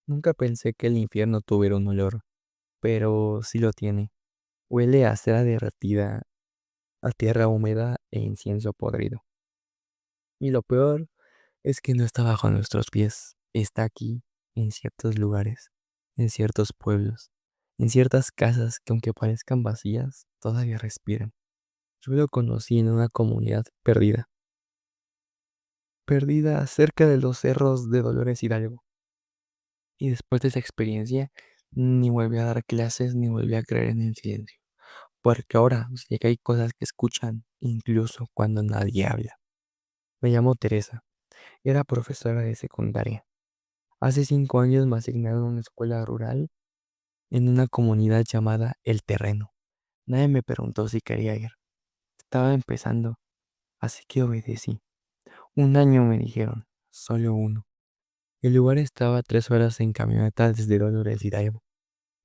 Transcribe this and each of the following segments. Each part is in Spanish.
Nunca pensé que el infierno tuviera un olor, pero sí lo tiene. Huele a cera derretida, a tierra húmeda e incienso podrido. Y lo peor es que no está bajo nuestros pies, está aquí, en ciertos lugares, en ciertos pueblos, en ciertas casas que aunque parezcan vacías, todavía respiran. Yo lo conocí en una comunidad perdida, perdida cerca de los cerros de Dolores Hidalgo. Y después de esa experiencia, ni volví a dar clases ni volví a creer en el silencio. Porque ahora sé que hay cosas que escuchan incluso cuando nadie habla. Me llamo Teresa, era profesora de secundaria. Hace 5 años me asignaron a una escuela rural en una comunidad llamada El Terreno. Nadie me preguntó si quería ir. Estaba empezando, así que obedecí. Un año me dijeron, solo uno. El lugar estaba a 3 horas en camioneta desde Dolores Hidalgo,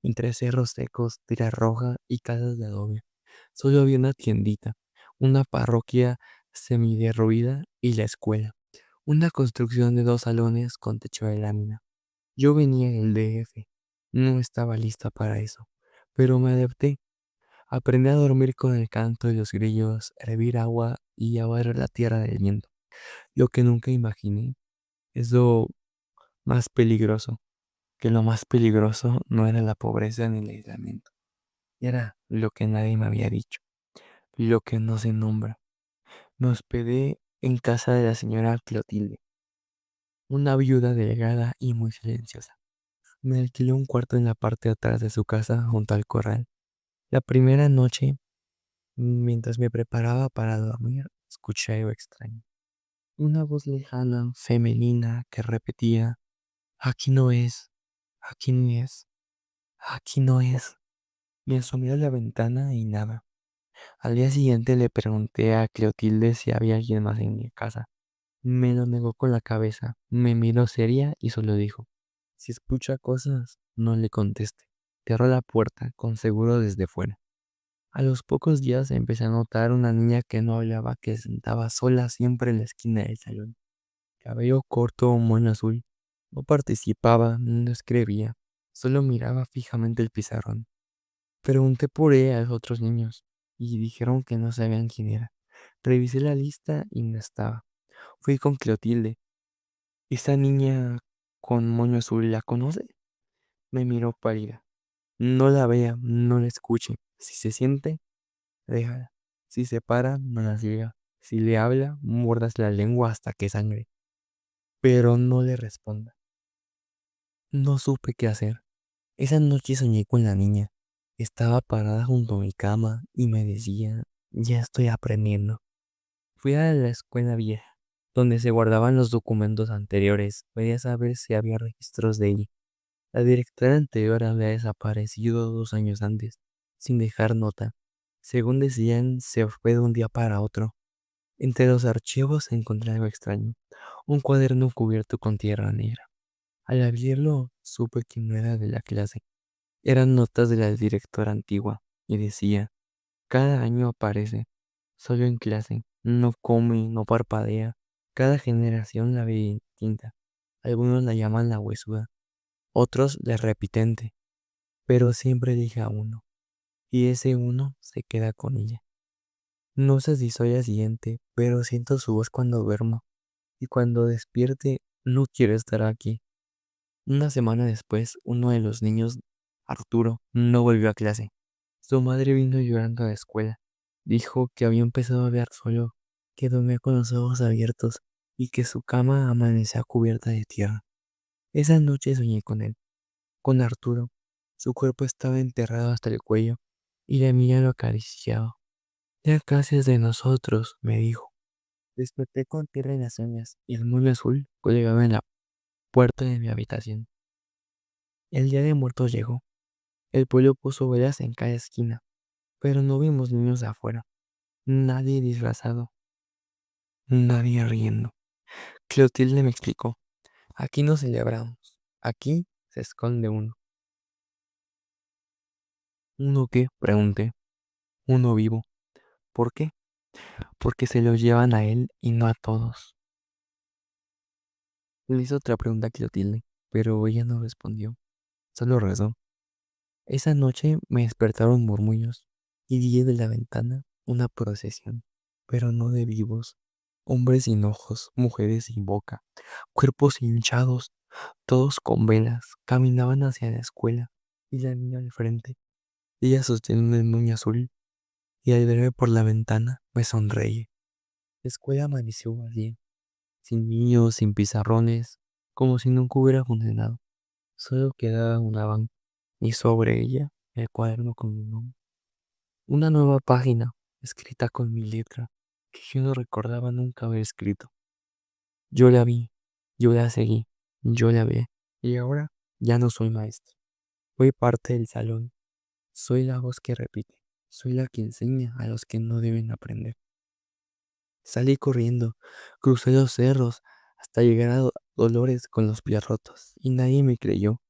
entre cerros secos, tira roja y casas de adobe. Solo había una tiendita, una parroquia semiderruida y la escuela. Una construcción de 2 salones con techo de lámina. Yo venía del DF, no estaba lista para eso, pero me adapté. Aprendí a dormir con el canto de los grillos, a hervir agua y a barrer la tierra del viento. Lo que nunca imaginé es lo más peligroso, que lo más peligroso no era la pobreza ni el aislamiento, era lo que nadie me había dicho, lo que no se nombra. Me hospedé en casa de la señora Clotilde, una viuda delgada y muy silenciosa. Me alquiló un cuarto en la parte de atrás de su casa junto al corral. La primera noche, mientras me preparaba para dormir, escuché algo extraño. Una voz lejana, femenina, que repetía, aquí no es, aquí no es, aquí no es. Me asomé a la ventana y nada. Al día siguiente le pregunté a Clotilde si había alguien más en mi casa. Me lo negó con la cabeza, me miró seria y solo dijo, si escucha cosas, no le conteste. Cerró la puerta con seguro desde fuera. A los pocos días empecé a notar una niña que no hablaba, que se sentaba sola siempre en la esquina del salón. Cabello corto, un moño azul. No participaba, no escribía, solo miraba fijamente el pizarrón. Pregunté por ella a los otros niños y dijeron que no sabían quién era. Revisé la lista y no estaba. Fui con Clotilde. ¿Esa niña con moño azul la conoce? Me miró pálida. No la vea, no la escuche. Si se siente, déjala. Si se para, no la siga. Si le habla, muerdas la lengua hasta que sangre. Pero no le responda. No supe qué hacer. Esa noche soñé con la niña. Estaba parada junto a mi cama y me decía, ya estoy aprendiendo. Fui a la escuela vieja, donde se guardaban los documentos anteriores. Quería saber si había registros de ella. La directora anterior había desaparecido 2 años antes, sin dejar nota. Según decían, se fue de un día para otro. Entre los archivos encontré algo extraño, un cuaderno cubierto con tierra negra. Al abrirlo, supe que no era de la clase. Eran notas de la directora antigua, y decía, cada año aparece, solo en clase, no come, no parpadea. Cada generación la ve distinta. Algunos la llaman la huesuda, otros la repitente, pero siempre elige a uno, y ese uno se queda con ella. No sé si soy la siguiente, pero siento su voz cuando duermo, y cuando despierte no quiero estar aquí. Una semana después, uno de los niños, Arturo, no volvió a clase. Su madre vino llorando a la escuela. Dijo que había empezado a ver solo, que dormía con los ojos abiertos y que su cama amanecía cubierta de tierra. Esa noche soñé con él, con Arturo. Su cuerpo estaba enterrado hasta el cuello y la mía lo acariciaba. Ya casi es de nosotros, me dijo. Desperté con tierra en las uñas y el mueble azul colgaba en la puerta de mi habitación. El día de muertos llegó. El pueblo puso velas en cada esquina, pero no vimos niños de afuera. Nadie disfrazado, nadie riendo. Clotilde me explicó. Aquí no celebramos. Aquí se esconde uno. ¿Uno qué? Pregunté. Uno vivo. ¿Por qué? Porque se lo llevan a él y no a todos. Le hizo otra pregunta a Clotilde. pero ella no respondió, solo rezó. Esa noche me despertaron murmullos y vi de la ventana una procesión, pero no de vivos, hombres sin ojos, mujeres sin boca, cuerpos hinchados, todos con velas, caminaban hacia la escuela y la niña al frente. Ella sostenía un demonio azul y al verme por la ventana me sonreí. La escuela amaneció vacía, sin niños, sin pizarrones, como si nunca hubiera funcionado. Solo quedaba una banca y sobre ella el cuaderno con mi nombre. Una nueva página, escrita con mi letra, que yo no recordaba nunca haber escrito. Yo la vi, yo la seguí, yo la vi, y ahora ya no soy maestro. Soy parte del salón, soy la voz que repite, soy la que enseña a los que no deben aprender. Salí corriendo, crucé los cerros hasta llegar a Dolores con los pies rotos, y nadie me creyó.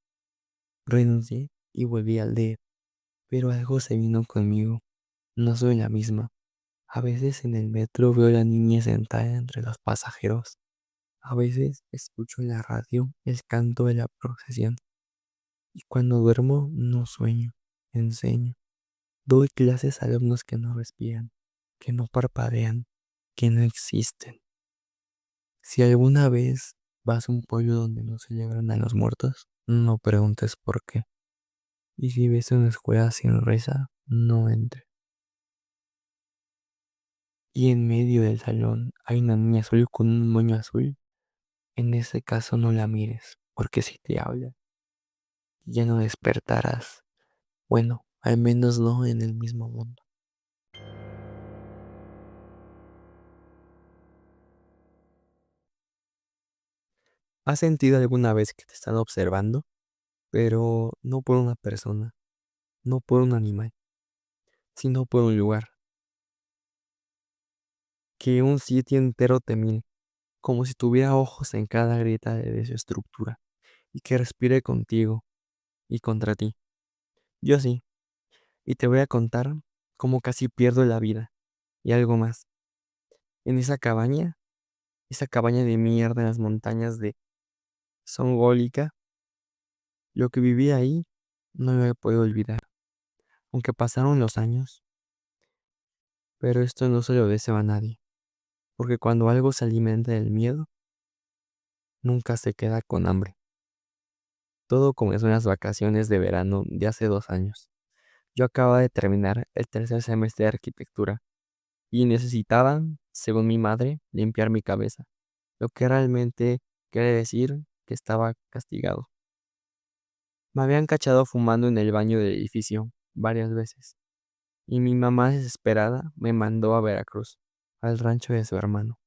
Renuncié y volví al leer, pero algo se vino conmigo. No soy la misma. A veces en el metro veo a la niña sentada entre los pasajeros. A veces escucho en la radio el canto de la procesión. Y cuando duermo no sueño, enseño. Doy clases a alumnos que no respiran, que no parpadean, que no existen. Si alguna vez vas a un pueblo donde no celebran a los muertos, no preguntes por qué. Y si ves una escuela sin reza, no entres. Y en medio del salón hay una niña azul con un moño azul. En ese caso no la mires, porque si te habla, ya no despertarás. Bueno, al menos no en el mismo mundo. ¿Has sentido alguna vez que te están observando? Pero no por una persona, no por un animal, sino por un lugar. Que un sitio entero te mire, como si tuviera ojos en cada grieta de su estructura, y que respire contigo y contra ti. Yo sí, y te voy a contar cómo casi pierdo la vida. Y algo más. En esa cabaña de mierda en las montañas de Songólica, lo que viví ahí no me he podido olvidar. Aunque pasaron los años, pero esto no se lo deseo a nadie. Porque cuando algo se alimenta del miedo, nunca se queda con hambre. Todo comenzó en las vacaciones de verano de hace 2 años. Yo acababa de terminar el tercer semestre de arquitectura y necesitaba, según mi madre, limpiar mi cabeza, lo que realmente quiere decir que estaba castigado. Me habían cachado fumando en el baño del edificio varias veces y mi mamá desesperada me mandó a Veracruz, al rancho de su hermano.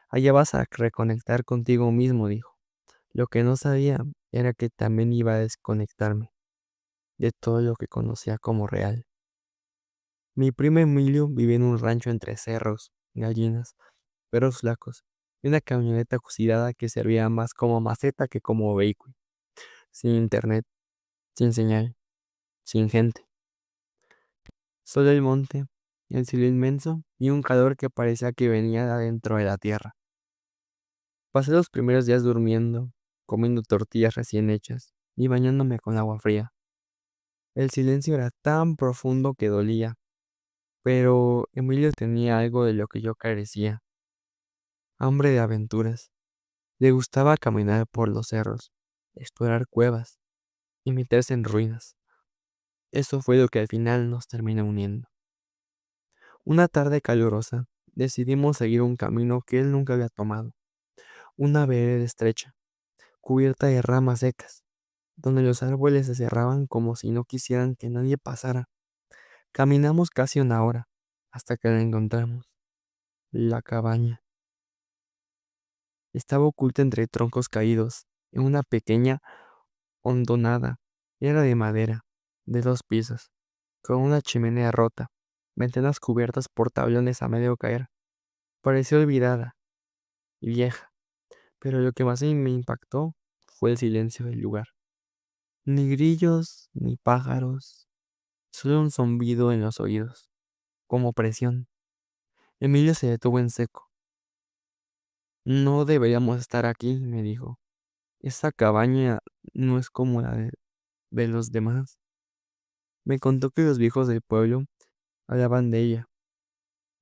Allá vas a reconectar contigo mismo, dijo. Lo que no sabía era que también iba a desconectarme de todo lo que conocía como real. Mi primo Emilio vivía en un rancho entre cerros, gallinas, perros flacos y una camioneta oxidada que servía más como maceta que como vehículo, sin internet, sin señal, sin gente. Solo el monte, el cielo inmenso y un calor que parecía que venía de adentro de la tierra. Pasé los primeros días durmiendo, comiendo tortillas recién hechas y bañándome con agua fría. El silencio era tan profundo que dolía, pero Emilio tenía algo de lo que yo carecía, hambre de aventuras. Le gustaba caminar por los cerros, explorar cuevas y meterse en ruinas. Eso fue lo que al final nos terminó uniendo. Una tarde calurosa, decidimos seguir un camino que él nunca había tomado, una vereda estrecha, cubierta de ramas secas, donde los árboles se cerraban como si no quisieran que nadie pasara. Caminamos casi una hora, hasta que la encontramos. La cabaña. Estaba oculta entre troncos caídos, en una pequeña hondonada. Era de madera, de 2 pisos, con una chimenea rota, ventanas cubiertas por tablones a medio caer. Parecía olvidada y vieja, pero lo que más me impactó fue el silencio del lugar. Ni grillos, ni pájaros, solo un zumbido en los oídos, como presión. Emilio se detuvo en seco. No deberíamos estar aquí, me dijo. Esa cabaña no es como la de los demás. Me contó que los viejos del pueblo hablaban de ella,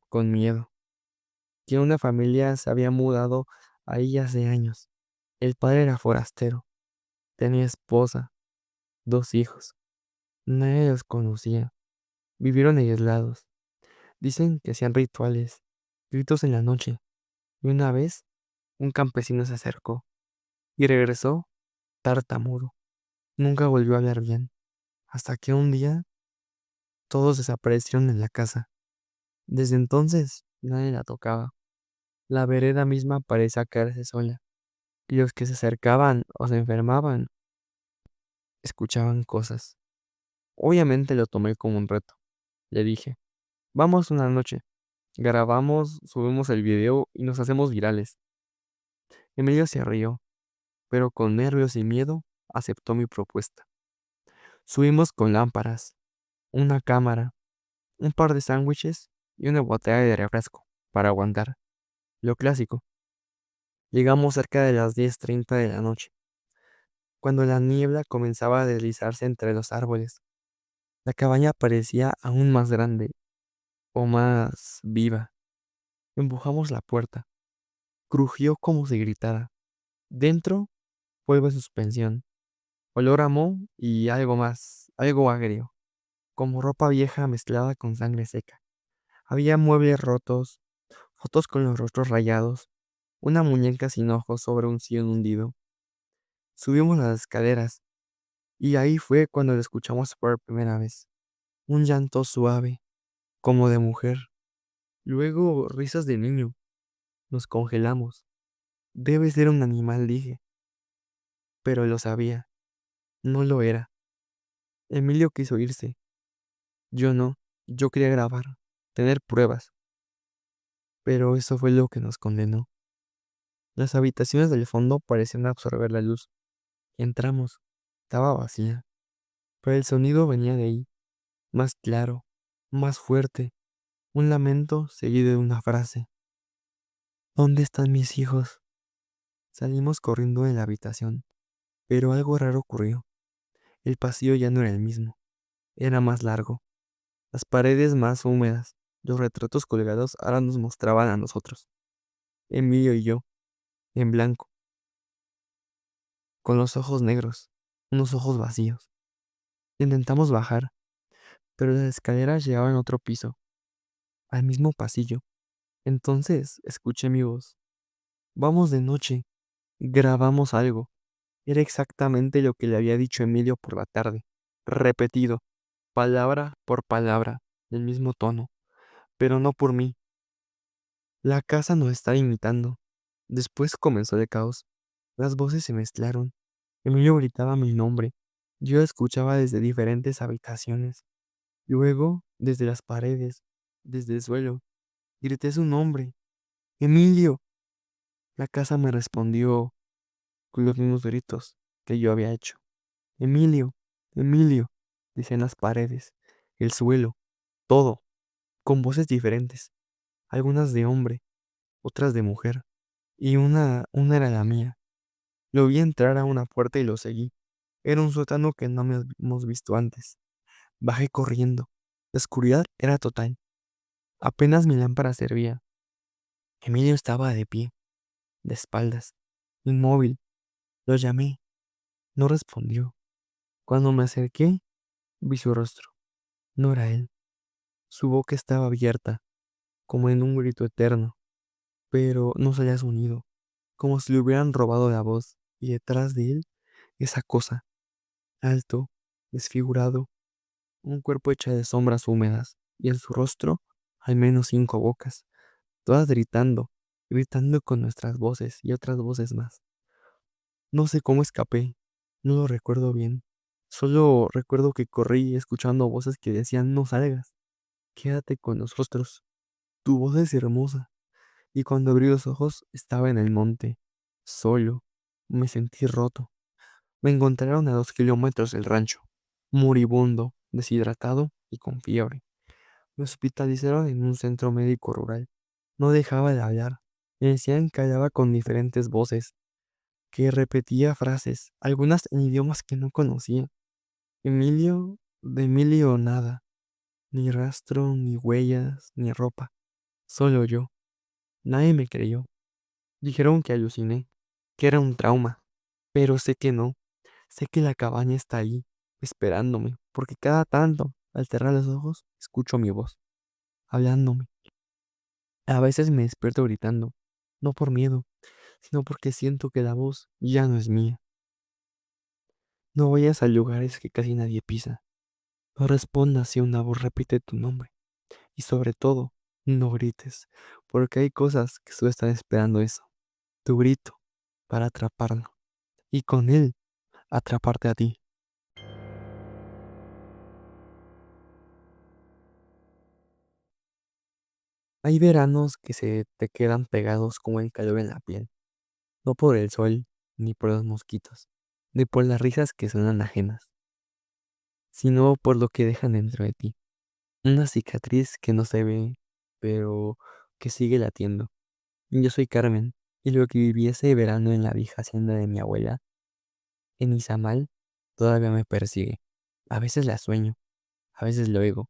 con miedo, que una familia se había mudado ahí hace años. El padre era forastero, tenía esposa, dos hijos. Nadie los conocía, vivieron aislados. Dicen que hacían rituales, gritos en la noche, y una vez un campesino se acercó y regresó tartamudo. Nunca volvió a hablar bien, hasta que un día todos desaparecieron en la casa. Desde entonces nadie la tocaba. La vereda misma parecía caerse sola, y los que se acercaban o se enfermaban escuchaban cosas. Obviamente lo tomé como un reto. Le dije, vamos una noche, grabamos, subimos el video y nos hacemos virales. Emilio se rió, pero con nervios y miedo aceptó mi propuesta. Subimos con lámparas, una cámara, un par de sándwiches y una botella de refresco para aguantar. Lo clásico. Llegamos cerca de las 10:30 de la noche, cuando la niebla comenzaba a deslizarse entre los árboles. La cabaña parecía aún más grande o más viva. Empujamos la puerta. Crujió como si gritara. Dentro, polvo de suspensión, olor a moho y algo más, algo agrio, como ropa vieja mezclada con sangre seca. Había muebles rotos, fotos con los rostros rayados, una muñeca sin ojos sobre un sillón hundido. Subimos las escaleras y ahí fue cuando lo escuchamos por primera vez. Un llanto suave, como de mujer. Luego risas de niño. Nos congelamos. Debe ser un animal, dije, pero lo sabía. No lo era. Emilio quiso irse. Yo no. Yo quería grabar, tener pruebas. Pero eso fue lo que nos condenó. Las habitaciones del fondo parecían absorber la luz. Entramos. Estaba vacía. Pero el sonido venía de ahí, más claro, más fuerte. Un lamento seguido de una frase. ¿Dónde están mis hijos? Salimos corriendo de la habitación. Pero algo raro ocurrió. El pasillo ya no era el mismo. Era más largo. Las paredes más húmedas. Los retratos colgados ahora nos mostraban a nosotros. Emilio y yo, en blanco, con los ojos negros, unos ojos vacíos. Intentamos bajar, pero las escaleras llevaban a otro piso, al mismo pasillo. Entonces escuché mi voz. Vamos de noche. Grabamos algo. Era exactamente lo que le había dicho Emilio por la tarde. Repetido, palabra por palabra, el mismo tono, pero no por mí. La casa nos estaba imitando. Después comenzó el caos. Las voces se mezclaron. Emilio gritaba mi nombre. Yo lo escuchaba desde diferentes habitaciones. Luego, desde las paredes, desde el suelo. Grité su nombre. Emilio. La casa me respondió con los mismos gritos que yo había hecho. Emilio, Emilio, decían las paredes, el suelo, todo, con voces diferentes, algunas de hombre, otras de mujer, y una era la mía. Lo vi entrar a una puerta y lo seguí. Era un sótano que no habíamos visto antes. Bajé corriendo. La oscuridad era total. Apenas mi lámpara servía. Emilio estaba de pie, de espaldas, inmóvil. Lo llamé. No respondió. Cuando me acerqué, vi su rostro. No era él. Su boca estaba abierta, como en un grito eterno, pero no salía sonido, como si le hubieran robado la voz, y detrás de él, esa cosa, alto, desfigurado, un cuerpo hecho de sombras húmedas, y en su rostro, al menos 5 bocas, todas gritando, gritando con nuestras voces y otras voces más. No sé cómo escapé, no lo recuerdo bien. Solo recuerdo que corrí escuchando voces que decían no salgas, quédate con nosotros, tu voz es hermosa. Y cuando abrí los ojos estaba en el monte, solo. Me sentí roto. Me encontraron a 2 kilómetros del rancho, moribundo, deshidratado y con fiebre. Me hospitalizaron en un centro médico rural. No dejaba de hablar. Me decían que hablaba con diferentes voces. que repetía frases, algunas en idiomas que no conocía. Emilio, de Emilio nada, ni rastro, ni huellas, ni ropa, solo yo. Nadie me creyó. Dijeron que aluciné, que era un trauma, pero sé que no. Sé que la cabaña está ahí, esperándome, porque cada tanto, al cerrar los ojos, escucho mi voz, hablándome. A veces me despierto gritando, no por miedo, sino porque siento que la voz ya no es mía. No vayas a lugares que casi nadie pisa. No respondas si una voz repite tu nombre. Y sobre todo, no grites, porque hay cosas que solo están esperando eso, tu grito, para atraparlo. Y con él, atraparte a ti. Hay veranos que se te quedan pegados como el calor en la piel, no por el sol, ni por los mosquitos, ni por las risas que suenan ajenas, sino por lo que dejan dentro de ti. Una cicatriz que no se ve, pero que sigue latiendo. Yo soy Carmen, y lo que viví ese verano en la vieja hacienda de mi abuela, en Izamal, todavía me persigue. A veces la sueño, a veces lo oigo,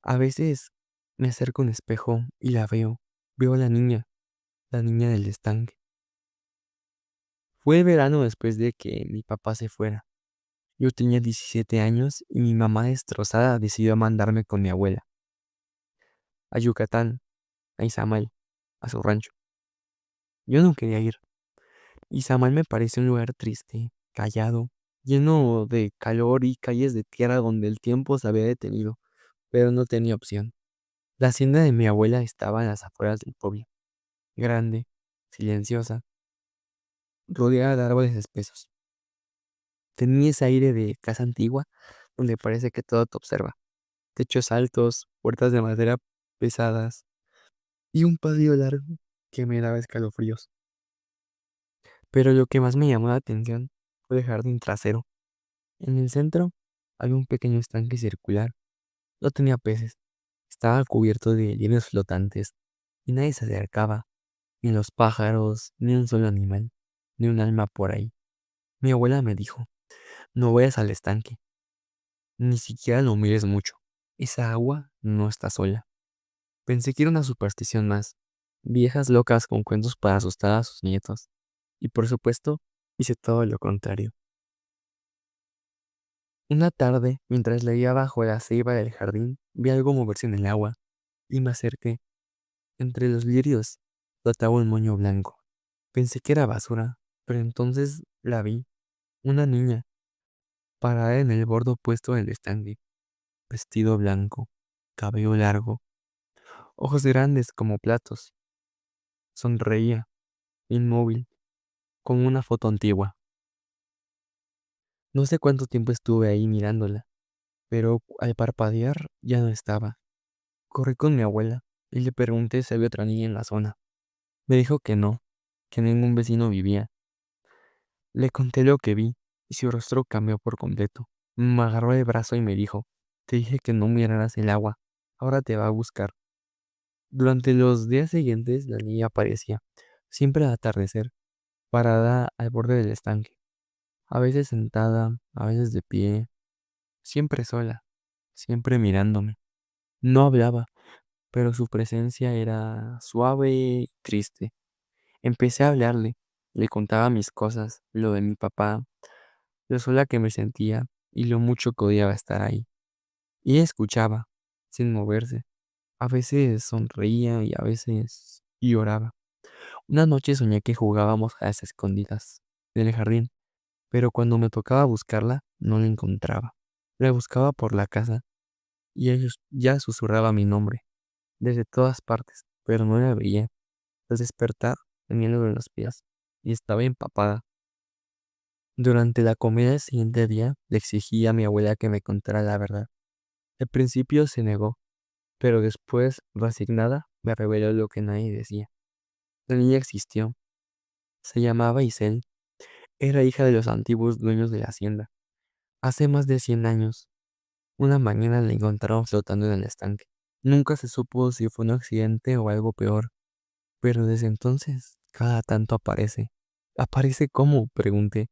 a veces me acerco a un espejo y la veo. Veo a la niña del estanque. Fue el verano después de que mi papá se fuera. Yo tenía 17 años y mi mamá destrozada decidió mandarme con mi abuela, a Yucatán, a Izamal, a su rancho. Yo no quería ir. Izamal me parece un lugar triste, callado, lleno de calor y calles de tierra donde el tiempo se había detenido, pero no tenía opción. La hacienda de mi abuela estaba en las afueras del pueblo, grande, silenciosa, rodeada de árboles espesos. Tenía ese aire de casa antigua donde parece que todo te observa. Techos altos, puertas de madera pesadas y un patio largo que me daba escalofríos. Pero lo que más me llamó la atención fue el jardín trasero. En el centro había un pequeño estanque circular. No tenía peces. Estaba cubierto de lianas flotantes y nadie se acercaba, ni los pájaros, ni un solo animal, ni un alma por ahí. Mi abuela me dijo, no vayas al estanque, ni siquiera lo mires mucho. Esa agua no está sola. Pensé que era una superstición más. Viejas locas con cuentos para asustar a sus nietos. Y por supuesto, hice todo lo contrario. Una tarde, mientras leía bajo la ceiba del jardín, vi algo moverse en el agua y me acerqué. Entre los lirios flotaba un moño blanco. Pensé que era basura, pero entonces la vi. Una niña, parada en el borde opuesto del estanque, vestido blanco, cabello largo, ojos grandes como platos. Sonreía, inmóvil, con una foto antigua. No sé cuánto tiempo estuve ahí mirándola, pero al parpadear ya no estaba. Corrí con mi abuela y le pregunté si había otra niña en la zona. Me dijo que ningún vecino vivía. Le conté lo que vi y su rostro cambió por completo. Me agarró el brazo y me dijo, te dije que no miraras el agua, ahora te va a buscar. Durante los días siguientes la niña aparecía, siempre al atardecer, parada al borde del estanque, a veces sentada, a veces de pie, siempre sola, siempre mirándome. No hablaba, pero su presencia era suave y triste. Empecé a hablarle, le contaba mis cosas, lo de mi papá, lo sola que me sentía y lo mucho que odiaba estar ahí. Y ella escuchaba, sin moverse. A veces sonreía y a veces lloraba. Una noche soñé que jugábamos a las escondidas en el jardín, pero cuando me tocaba buscarla, no la encontraba. La buscaba por la casa y ellos ya susurraba mi nombre desde todas partes, pero no la veía. Al despertar, tenía algo en los pies y estaba empapada. Durante la comida del siguiente día, le exigí a mi abuela que me contara la verdad. Al principio se negó, pero después, resignada, me reveló lo que nadie decía. La niña existió. Se llamaba Isel. Era hija de los antiguos dueños de la hacienda. Hace más de 100 años, una mañana la encontraron flotando en el estanque. Nunca se supo si fue un accidente o algo peor, pero desde entonces, cada tanto aparece. ¿Aparece cómo? Pregunté.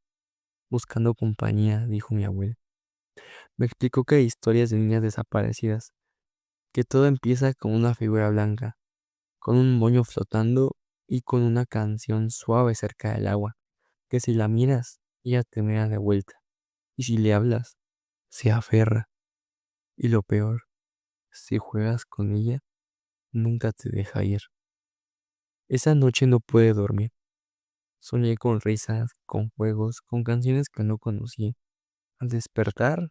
Buscando compañía, dijo mi abuela. Me explicó que hay historias de niñas desaparecidas, que todo empieza con una figura blanca, con un moño flotando y con una canción suave cerca del agua, que si la miras, ella te mira de vuelta, y si le hablas, se aferra, y lo peor, si juegas con ella, nunca te deja ir. Esa noche no pude dormir. Soñé con risas, con juegos, con canciones que no conocí. Al despertar,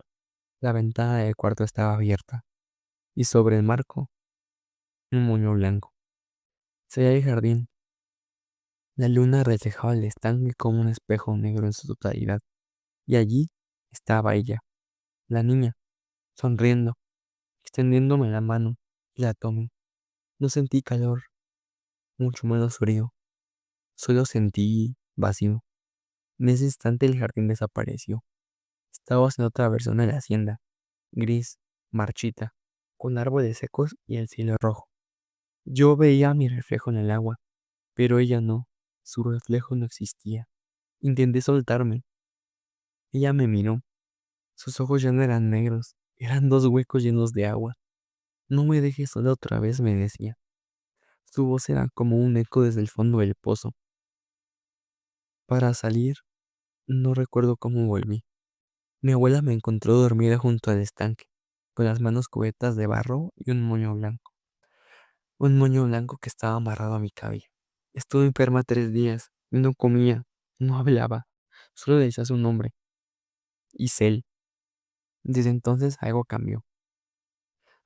la ventana del cuarto estaba abierta, y sobre el marco, un moño blanco. Se veía el jardín. La luna reflejaba el estanque como un espejo negro en su totalidad, y allí estaba ella, la niña, sonriendo, extendiéndome la mano, y la tomé. No sentí calor, mucho menos frío, solo sentí vacío. En ese instante el jardín desapareció. Estaba en otra versión de la hacienda, gris, marchita, con árboles secos y el cielo rojo. Yo veía mi reflejo en el agua, pero ella no, su reflejo no existía. Intenté soltarme. Ella me miró. Sus ojos ya no eran negros, eran dos huecos llenos de agua. No me dejes sola otra vez, me decía. Su voz era como un eco desde el fondo del pozo. Para salir, no recuerdo cómo volví. Mi abuela me encontró dormida junto al estanque, con las manos cubiertas de barro y un moño blanco. Un moño blanco que estaba amarrado a mi cabello. Estuve enferma 3 días, no comía, no hablaba, solo decía su nombre, Isel. Desde entonces algo cambió.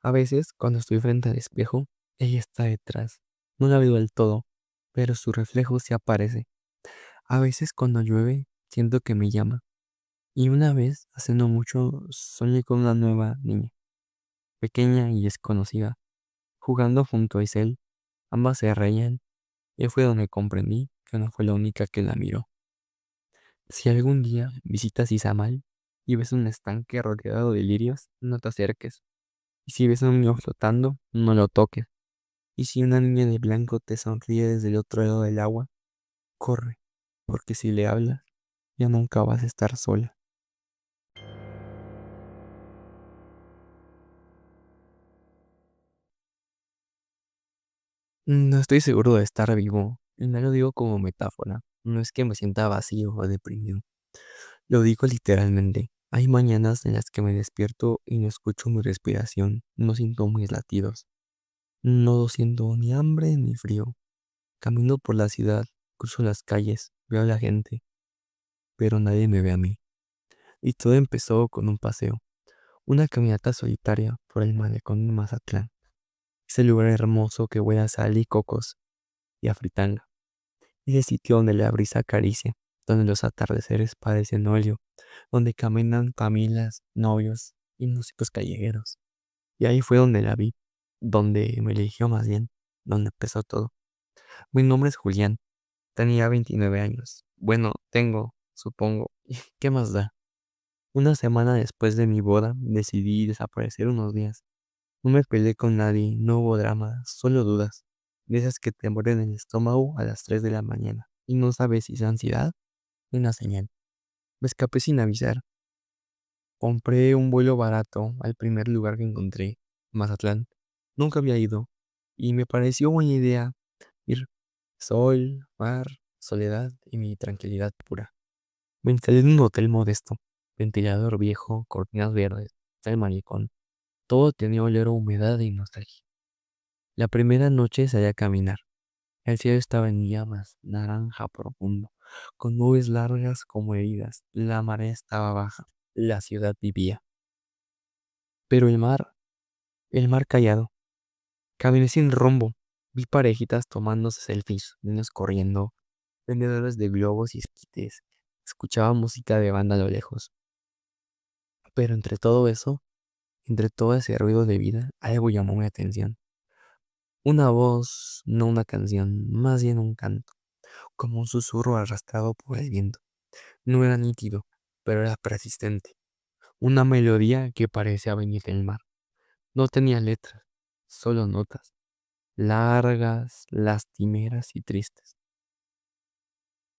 A veces, cuando estoy frente al espejo, ella está detrás. No la veo del todo, pero su reflejo sí aparece. A veces, cuando llueve, siento que me llama. Y una vez, hace no mucho, soñé con una nueva niña, pequeña y desconocida, jugando junto a Isel. Ambas se reían, y fue donde comprendí que no fue la única que la miró. Si algún día visitas Izamal y ves un estanque rodeado de lirios, no te acerques. Y si ves a un niño flotando, no lo toques. Y si una niña de blanco te sonríe desde el otro lado del agua, corre, porque si le hablas, ya nunca vas a estar sola. No estoy seguro de estar vivo, y no lo digo como metáfora. No es que me sienta vacío o deprimido. Lo digo literalmente. Hay mañanas en las que me despierto y no escucho mi respiración, no siento mis latidos. No siento ni hambre ni frío. Camino por la ciudad, cruzo las calles, veo a la gente, pero nadie me ve a mí. Y todo empezó con un paseo. Una caminata solitaria por el malecón de Mazatlán, ese lugar hermoso que huele a sal y cocos y a fritanga, ese sitio donde la brisa acaricia, donde los atardeceres parecen óleo, donde caminan familias, novios y músicos callejeros. Y ahí fue donde la vi, donde me eligió más bien, donde empezó todo. Mi nombre es Julián, tenía 29 años. Bueno, tengo, supongo. ¿Qué más da? Una semana después de mi boda decidí desaparecer unos días. No me peleé con nadie, no hubo drama, solo dudas. De esas que te mueren el estómago a las 3 de la mañana y no sabes si es ansiedad o una señal. Me escapé sin avisar. Compré un vuelo barato al primer lugar que encontré, Mazatlán. Nunca había ido y me pareció buena idea ir. Sol, mar, soledad y mi tranquilidad pura. Me instalé en un hotel modesto, ventilador viejo, cortinas verdes, el malecón. Todo tenía olor a humedad y nostalgia. La primera noche salí a caminar. El cielo estaba en llamas, naranja profundo, con nubes largas como heridas. La marea estaba baja. La ciudad vivía. Pero el mar callado. Caminé sin rumbo. Vi parejitas tomándose selfies, niños corriendo, vendedores de globos y esquites. Escuchaba música de banda a lo lejos. Pero entre todo eso, entre todo ese ruido de vida, algo llamó mi atención. Una voz, no una canción, más bien un canto, como un susurro arrastrado por el viento. No era nítido, pero era persistente. Una melodía que parecía venir del mar. No tenía letras, solo notas, largas, lastimeras y tristes.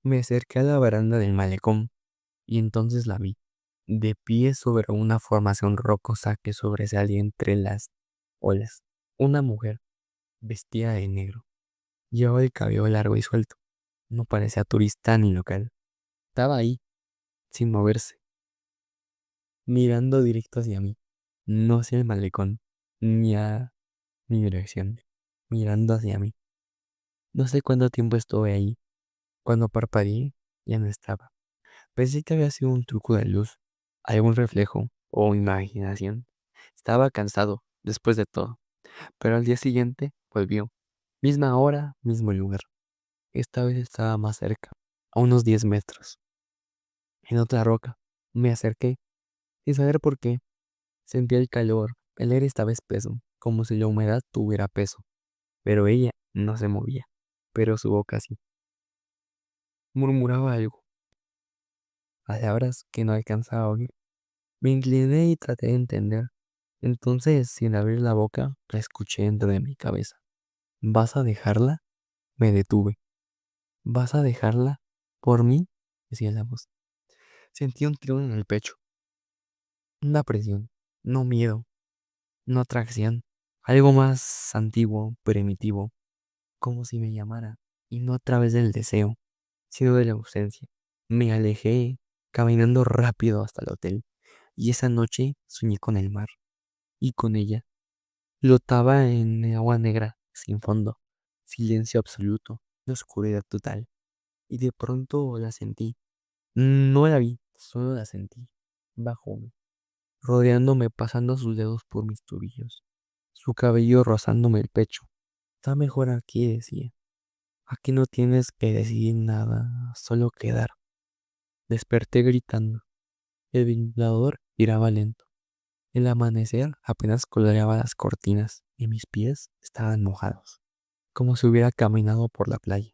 Me acerqué a la baranda del malecón y entonces la vi, de pie sobre una formación rocosa que sobresalía entre las olas. Una mujer, vestida de negro, llevaba el cabello largo y suelto. No parecía turista ni local. Estaba ahí, sin moverse, mirando directo hacia mí, no hacia el malecón, ni a mi dirección, mirando hacia mí. No sé cuánto tiempo estuve ahí. Cuando parpadeé, ya no estaba. Pensé que había sido un truco de luz, algún reflejo o imaginación. Estaba cansado, después de todo, pero al día siguiente volvió. Misma hora, mismo lugar. Esta vez estaba más cerca, a unos 10 metros, en otra roca. Me acerqué, sin saber por qué. Sentía el calor, el aire estaba espeso, como si la humedad tuviera peso, pero ella no se movía, pero su boca sí. Murmuraba algo, palabras que no alcanzaba a oír. Me incliné y traté de entender. Entonces, sin abrir la boca, la escuché dentro de mi cabeza. ¿Vas a dejarla? Me detuve. ¿Vas a dejarla? ¿Por mí? Decía la voz. Sentí un tirón en el pecho, una presión, no miedo, no atracción, algo más antiguo, primitivo, como si me llamara, y no a través del deseo, sino de la ausencia. Me alejé, caminando rápido hasta el hotel, y esa noche soñé con el mar, y con ella. Flotaba en agua negra, sin fondo, silencio absoluto, oscuridad total, y de pronto la sentí. No la vi, solo la sentí, bajo, rodeándome, pasando sus dedos por mis tobillos, su cabello rozándome el pecho. Está mejor aquí, decía. Aquí no tienes que decidir nada, solo quedar. Desperté gritando. El ventilador giraba lento. El amanecer apenas coloreaba las cortinas y mis pies estaban mojados, como si hubiera caminado por la playa.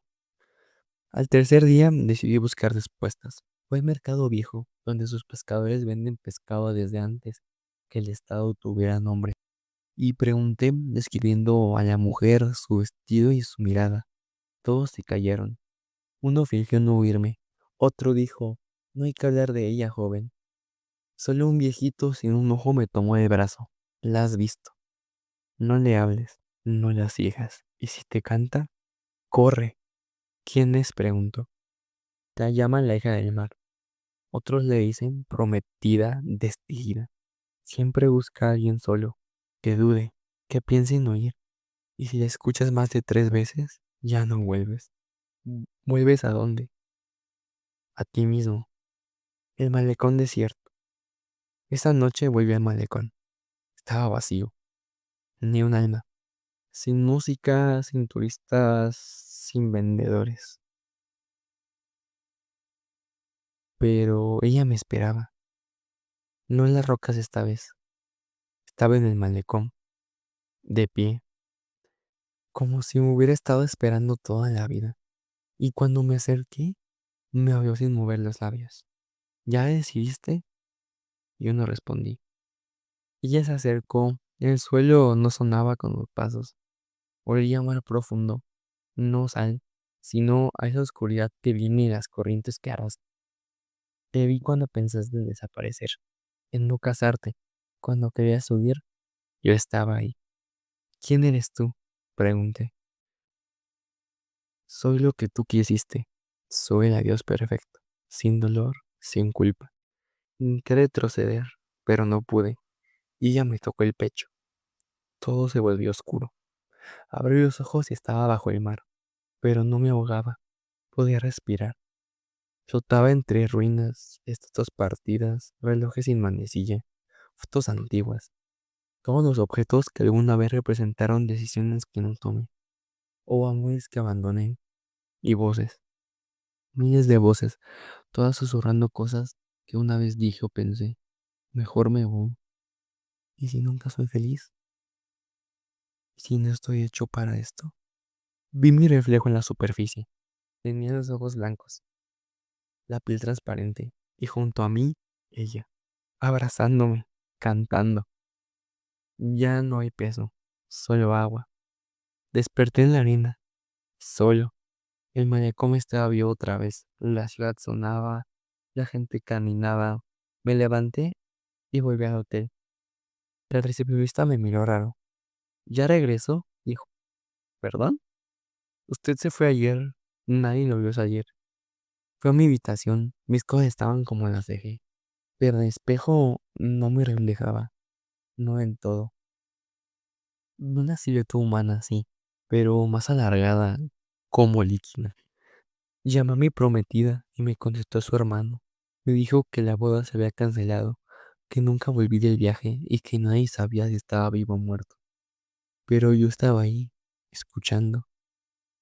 Al tercer día decidí buscar respuestas. Fue al mercado viejo, donde sus pescadores venden pescado desde antes que el estado tuviera nombre. Y pregunté, describiendo a la mujer, su vestido y su mirada. Todos se callaron. Uno fingió no oírme. Otro dijo, no hay que hablar de ella, joven. Solo un viejito sin un ojo me tomó el brazo. La has visto. No le hables, no la sigas. Y si te canta, corre. ¿Quién es? Preguntó. La llaman la hija del mar. Otros le dicen prometida, decidida. Siempre busca a alguien solo, que dude, que piense en oír. Y si la escuchas más de 3 veces, ya no vuelves. ¿Vuelves a dónde? A ti mismo. El malecón desierto. Esa noche volví al malecón. Estaba vacío. Ni un alma. Sin música, sin turistas, sin vendedores. Pero ella me esperaba. No en las rocas esta vez. Estaba en el malecón, de pie, como si me hubiera estado esperando toda la vida. Y cuando me acerqué, me habló sin mover los labios. ¿Ya decidiste? Yo no respondí. Ella se acercó. El suelo no sonaba con los pasos. Olía mar profundo. No sal, sino a esa oscuridad que viene de las corrientes que arrastran. Te vi cuando pensaste en desaparecer, en no casarte. Cuando querías subir, yo estaba ahí. ¿Quién eres tú? Pregunté. Soy lo que tú quisiste. Soy el adiós perfecto, sin dolor, sin culpa. Intenté retroceder, pero no pude, y ella me tocó el pecho. Todo se volvió oscuro. Abrí los ojos y estaba bajo el mar, pero no me ahogaba. Podía respirar. Flotaba entre ruinas, estatuas partidas, relojes sin manecilla, fotos antiguas, todos los objetos que alguna vez representaron decisiones que no tomé, o amores que abandoné, y voces, miles de voces, todas susurrando cosas que una vez dije o pensé. Mejor me voy. ¿Y si nunca soy feliz? ¿Y si no estoy hecho para esto? Vi mi reflejo en la superficie. Tenía los ojos blancos, la piel transparente, y junto a mí, ella, abrazándome, cantando. Ya no hay peso, solo agua. Desperté en la arena, solo, El malecón estaba vivo otra vez. La ciudad sonaba, la gente caminaba. Me levanté y volví al hotel. El recepcionista me miró raro. ¿Ya regresó? Dijo. ¿Perdón? Usted se fue ayer. Nadie lo vio ayer. Fue a mi habitación. Mis cosas estaban como las dejé. Pero el espejo no me reflejaba. No en todo. Una silueta humana, sí, pero más alargada, como líquida. Llamé a mi prometida y me contestó su hermano. Me dijo que la boda se había cancelado, que nunca volví del viaje y que nadie sabía si estaba vivo o muerto. Pero yo estaba ahí, escuchando,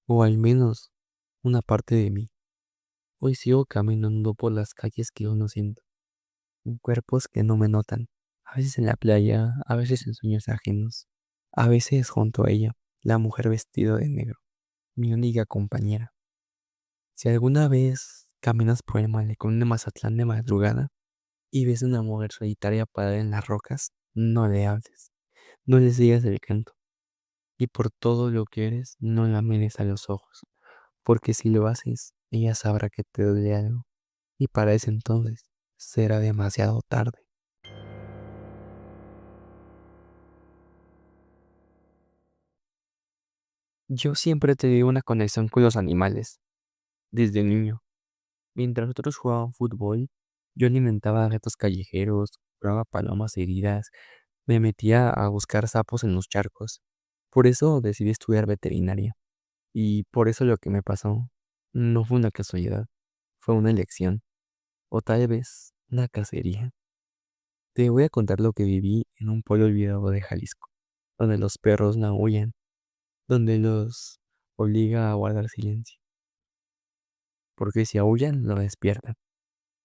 o al menos una parte de mí. Hoy sigo caminando por las calles que yo no siento, en cuerpos que no me notan, a veces en la playa, a veces en sueños ajenos, a veces junto a ella, la mujer vestida de negro, mi única compañera. Si alguna vez caminas por el malecón de Mazatlán de madrugada y ves una mujer solitaria parada en las rocas, no le hables, no le sigas el canto, y por todo lo que eres, no la mires a los ojos, porque si lo haces, ella sabrá que te duele algo, y para ese entonces será demasiado tarde. Yo siempre he tenido una conexión con los animales, desde niño. Mientras otros jugaban fútbol, yo alimentaba gatos callejeros, curaba palomas heridas, me metía a buscar sapos en los charcos. Por eso decidí estudiar veterinaria. Y por eso lo que me pasó no fue una casualidad, fue una elección. O tal vez una cacería. Te voy a contar lo que viví en un pueblo olvidado de Jalisco, donde los perros no huyen, donde los obliga a guardar silencio, porque si aullan, lo despiertan.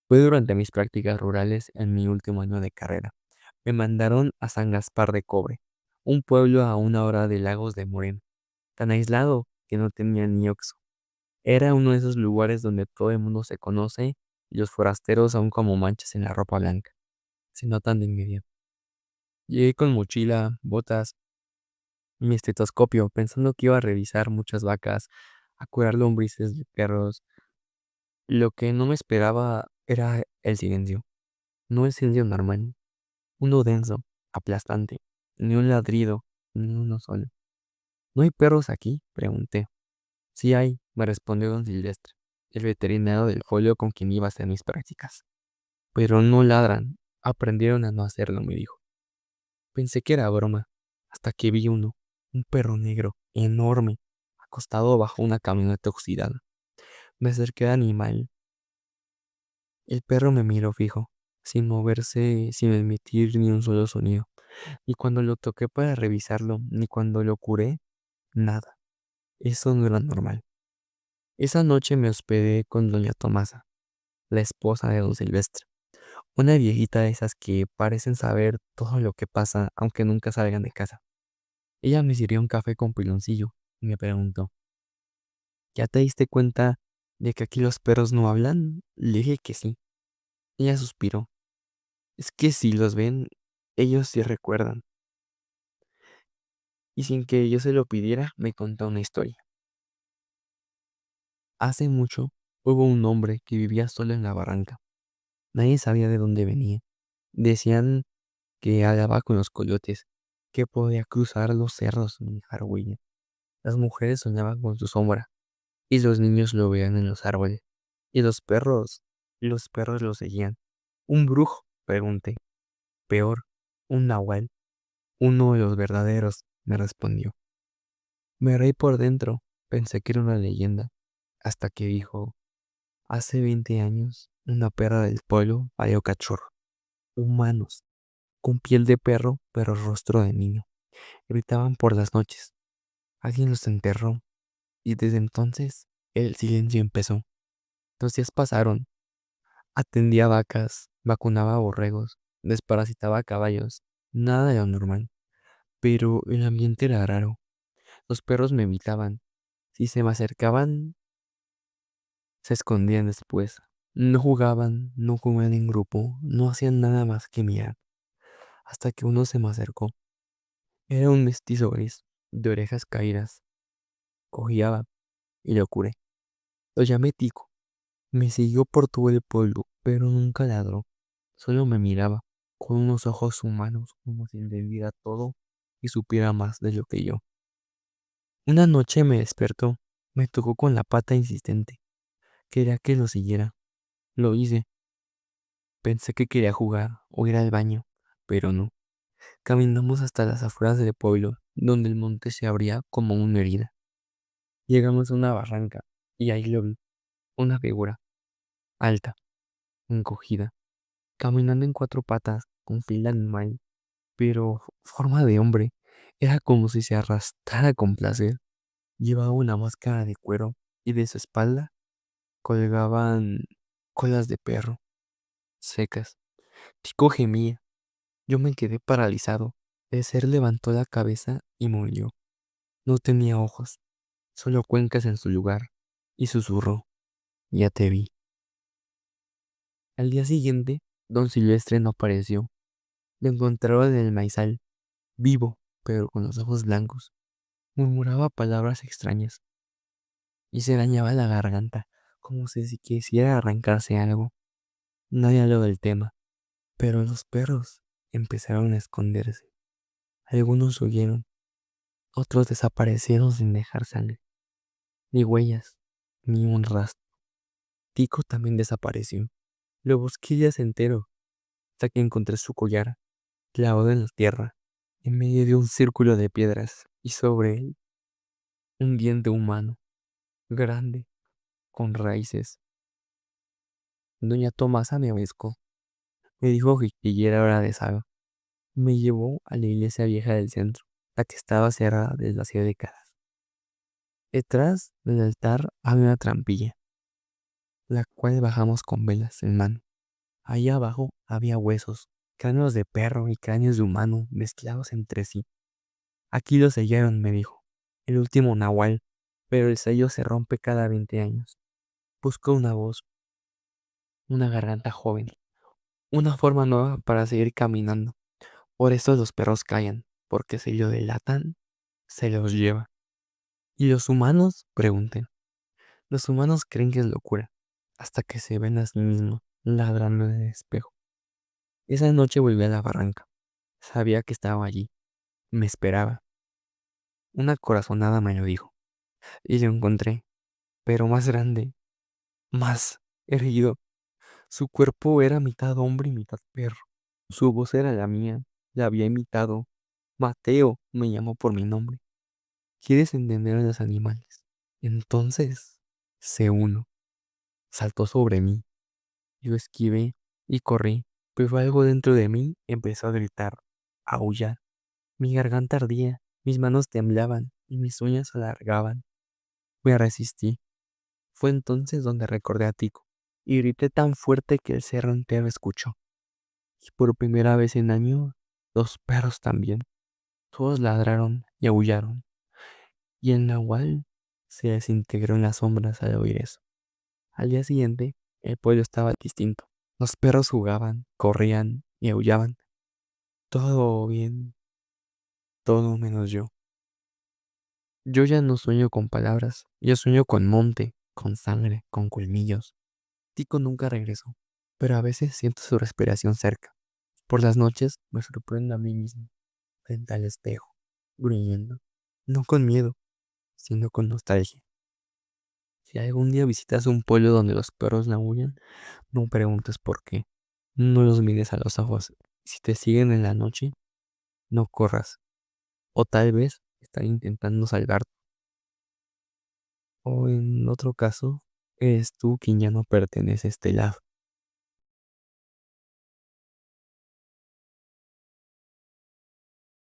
Fue durante mis prácticas rurales en mi último año de carrera. Me mandaron a San Gaspar de Cobre, un pueblo a 1 hora de Lagos de Moreno, tan aislado que no tenía ni Oxxo. Era uno de esos lugares donde todo el mundo se conoce y los forasteros aún como manchas en la ropa blanca. Se notan de inmediato. Llegué con mochila, botas, mi estetoscopio, pensando que iba a revisar muchas vacas, a curar lombrices de perros. Lo que no me esperaba era el silencio. No el silencio normal, uno denso, aplastante, ni un ladrido, ni uno solo. ¿No hay perros aquí? Pregunté. Sí hay, me respondió don Silvestre, el veterinario del folio con quien iba a hacer mis prácticas. Pero no ladran, aprendieron a no hacerlo, me dijo. Pensé que era broma, hasta que vi uno, un perro negro, enorme, acostado bajo una camioneta oxidada. Me acerqué al animal. El perro me miró fijo, sin moverse, sin emitir ni un solo sonido. Y cuando lo toqué para revisarlo, ni cuando lo curé, nada. Eso no era normal. Esa noche me hospedé con doña Tomasa, la esposa de don Silvestre, una viejita de esas que parecen saber todo lo que pasa aunque nunca salgan de casa. Ella me sirvió un café con piloncillo y me preguntó, ¿ya te diste cuenta de que aquí los perros no hablan? Le dije que sí. Ella suspiró. Es que si los ven, ellos sí recuerdan. Y sin que yo se lo pidiera, me contó una historia. Hace mucho hubo un hombre que vivía solo en la barranca. Nadie sabía de dónde venía. Decían que hablaba con los coyotes, que podía cruzar los cerros sin dejar huella. Las mujeres soñaban con su sombra, y los niños lo veían en los árboles. Y los perros lo seguían. ¿Un brujo? Pregunté. Peor, un nahual, uno de los verdaderos, me respondió. Me reí por dentro, pensé que era una leyenda, hasta que dijo, hace 20 años, una perra del pueblo parió cachorro, humanos, con piel de perro, pero rostro de niño. Gritaban por las noches. Alguien los enterró, y desde entonces el silencio empezó. 2 días pasaron. Atendía vacas, vacunaba borregos, desparasitaba caballos. Nada de lo normal. Pero el ambiente era raro. Los perros me evitaban. Si se me acercaban, se escondían después. No jugaban, no comían en grupo, no hacían nada más que mirar. Hasta que uno se me acercó. Era un mestizo gris, de orejas caídas. Cojeaba y lo curé. Lo llamé Tico. Me siguió por todo el pueblo, pero nunca ladró. Solo me miraba, con unos ojos humanos, como si entendiera todo y supiera más de lo que yo. Una noche me despertó, me tocó con la pata insistente. Quería que lo siguiera. Lo hice. Pensé que quería jugar o ir al baño, pero no. Caminamos hasta las afueras del pueblo, donde el monte se abría como una herida. Llegamos a una barranca y ahí lo vi, una figura, alta, encogida, caminando en cuatro patas, con fila animal, pero forma de hombre. Era como si se arrastrara con placer. Llevaba una máscara de cuero y de su espalda colgaban colas de perro, secas. Tico gemía. Yo me quedé paralizado. El ser levantó la cabeza y murió. No tenía ojos, solo cuencas en su lugar, y susurró, ya te vi. Al día siguiente, don Silvestre no apareció. Lo encontraron en el maizal, vivo, pero con los ojos blancos. Murmuraba palabras extrañas y se dañaba la garganta, como si quisiera arrancarse algo. Nadie habló del tema, pero los perros empezaron a esconderse. Algunos huyeron, otros desaparecieron sin dejar sangre, ni huellas, ni un rastro. Tico también desapareció. Lo busqué días entero, hasta que encontré su collar, clavado en la tierra, en medio de un círculo de piedras, y sobre él un diente humano, grande, con raíces. Doña Tomasa me abiscó, me dijo que ya era hora de saber. Me llevó a la iglesia vieja del centro, la que estaba cerrada desde hacía décadas. Detrás del altar había una trampilla, la cual bajamos con velas en mano. Ahí abajo había huesos, cráneos de perro y cráneos de humano mezclados entre sí. Aquí lo sellaron, me dijo, el último nahual, pero el sello se rompe cada 20 años. Busco una voz, una garganta joven, una forma nueva para seguir caminando. Por eso los perros callan, porque si lo delatan, se los lleva. ¿Y los humanos? Pregunten. Los humanos creen que es locura, hasta que se ven a sí mismos ladrando en el espejo. Esa noche volví a la barranca. Sabía que estaba allí. Me esperaba. Una corazonada me lo dijo. Y lo encontré, pero más grande, más erguido. Su cuerpo era mitad hombre y mitad perro. Su voz era la mía. La había imitado. Mateo me llamó por mi nombre. ¿Quieres entender a los animales? Entonces, sé uno. Saltó sobre mí. Yo esquivé y corrí, pero algo dentro de mí empezó a gritar, a aullar. Mi garganta ardía, mis manos temblaban y mis uñas se alargaban. Me resistí. Fue entonces donde recordé a Tico y grité tan fuerte que el cerro entero escuchó. Y por primera vez en años, los perros también. Todos ladraron y aullaron. Y el nahual se desintegró en las sombras al oír eso. Al día siguiente, el pueblo estaba distinto. Los perros jugaban, corrían y aullaban. Todo bien, todo menos yo. Yo ya no sueño con palabras, yo sueño con monte, con sangre, con colmillos. Tico nunca regresó, pero a veces siento su respiración cerca. Por las noches me sorprendo a mí mismo, frente al espejo, gruñendo, no con miedo, sino con nostalgia. Si algún día visitas un pueblo donde los perros aullan, no preguntes por qué. No los mires a los ojos. Si te siguen en la noche, no corras. O tal vez están intentando salvarte. O en otro caso, eres tú quien ya no pertenece a este lado.